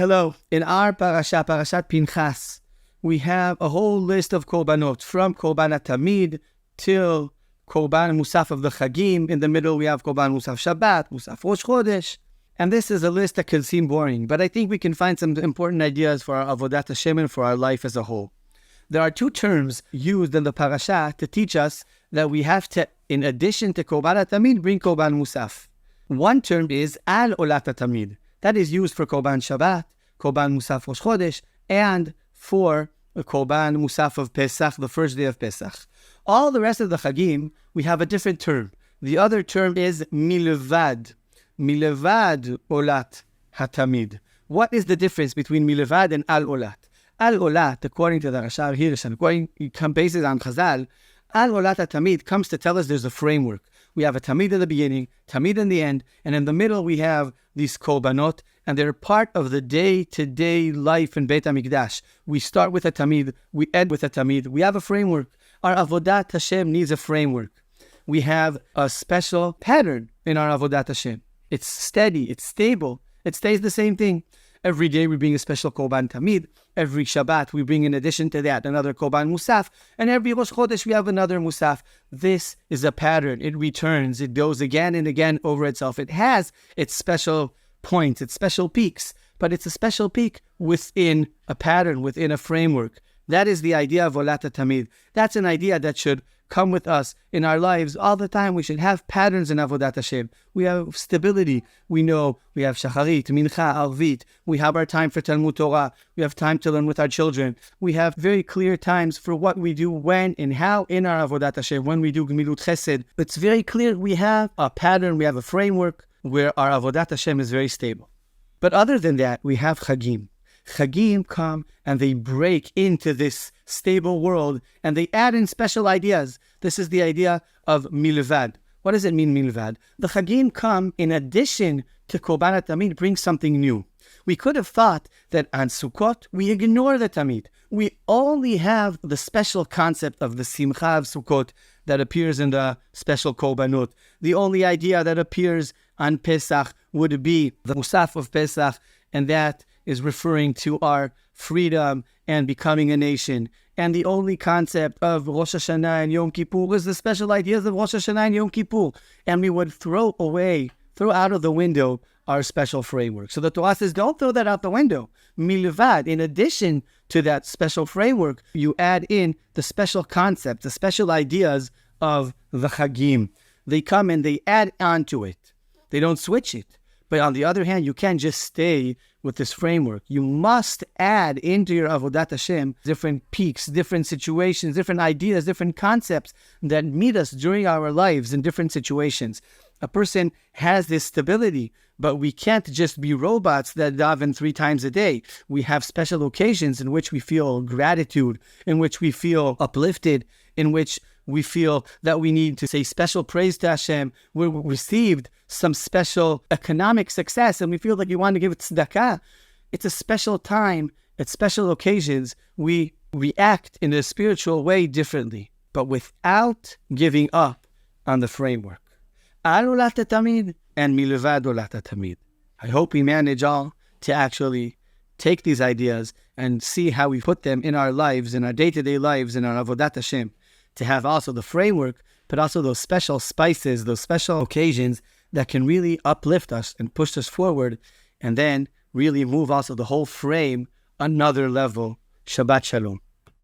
Hello. In our Parashat Pinchas, we have a whole list of korbanot, from korban tamid till korban musaf of the Chagim. In the middle, we have korban musaf Shabbat, musaf Rosh Chodesh. And this is a list that can seem boring, but I think we can find some important ideas for our avodat Hashem and for our life as a whole. There are two terms used in the parasha to teach us that we have to, in addition to korban tamid, bring korban musaf. One term is al olat tamid. That is used for korban Shabbat, korban musaf Rosh Chodesh, and for korban musaf of Pesach, the first day of Pesach. All the rest of the Chagim, we have a different term. The other term is milvad. Milvad olat hatamid. What is the difference between milvad and al olat? Al olat, according to the Rashar Hirsch, and according based on Chazal, al olat hatamid comes to tell us there's a framework. We have a tamid at the beginning, tamid in the end, and in the middle we have these korbanot, and they're part of the day-to-day life in Beit HaMikdash. We start with a tamid, we end with a tamid. We have a framework. Our avodat Hashem needs a framework. We have a special pattern in our avodat Hashem. It's steady, it's stable, it stays the same thing. Every day we bring a special korban tamid. Every Shabbat we bring, in addition to that, another korban musaf. And every Rosh Chodesh we have another musaf. This is a pattern. It returns. It goes again and again over itself. It has its special points, its special peaks. But it's a special peak within a pattern, within a framework. That is the idea of olat tamid. That's an idea that should come with us in our lives all the time. We should have patterns in avodat Hashem. We have stability. We know we have shacharit, mincha, arvit. We have our time for Talmud Torah. We have time to learn with our children. We have very clear times for what we do, when and how in our avodat Hashem. When we do gemilut chesed, it's very clear we have a pattern. We have a framework where our avodat Hashem is very stable. But other than that, we have Chagim. Chagim come and they break into this stable world and they add in special ideas. This is the idea of milvad. What does it mean, milvad? The Chagim come in addition to korban tamid, bring something new. We could have thought that on Sukkot we ignore the tamid. We only have the special concept of the simcha of Sukkot that appears in the special korbanot. The only idea that appears on Pesach would be the musaf of Pesach, and that is referring to our freedom and becoming a nation. And the only concept of Rosh Hashanah and Yom Kippur is the special ideas of Rosh Hashanah and Yom Kippur. And we would throw out of the window our special framework. So the Torah says, don't throw that out the window. Milvad, in addition to that special framework, you add in the special concept, the special ideas of the Chagim. They come and they add on to it. They don't switch it. But on the other hand, you can't just stay with this framework. You must add into your avodat Hashem different peaks, different situations, different ideas, different concepts that meet us during our lives in different situations. A person has this stability, but we can't just be robots that daven 3 times a day. We have special occasions in which we feel gratitude, in which we feel uplifted, in which we feel that we need to say special praise to Hashem. We received some special economic success and we feel like we want to give it tzedakah. It's a special time. At special occasions, we react in a spiritual way differently, but without giving up on the framework. Al olat tamid and milvad olat tamid. I hope we manage all to actually take these ideas and see how we put them in our lives, in our day-to-day lives, in our avodat Hashem, to have also the framework, but also those special spices, those special occasions that can really uplift us and push us forward, and then really move also the whole frame another level. Shabbat Shalom.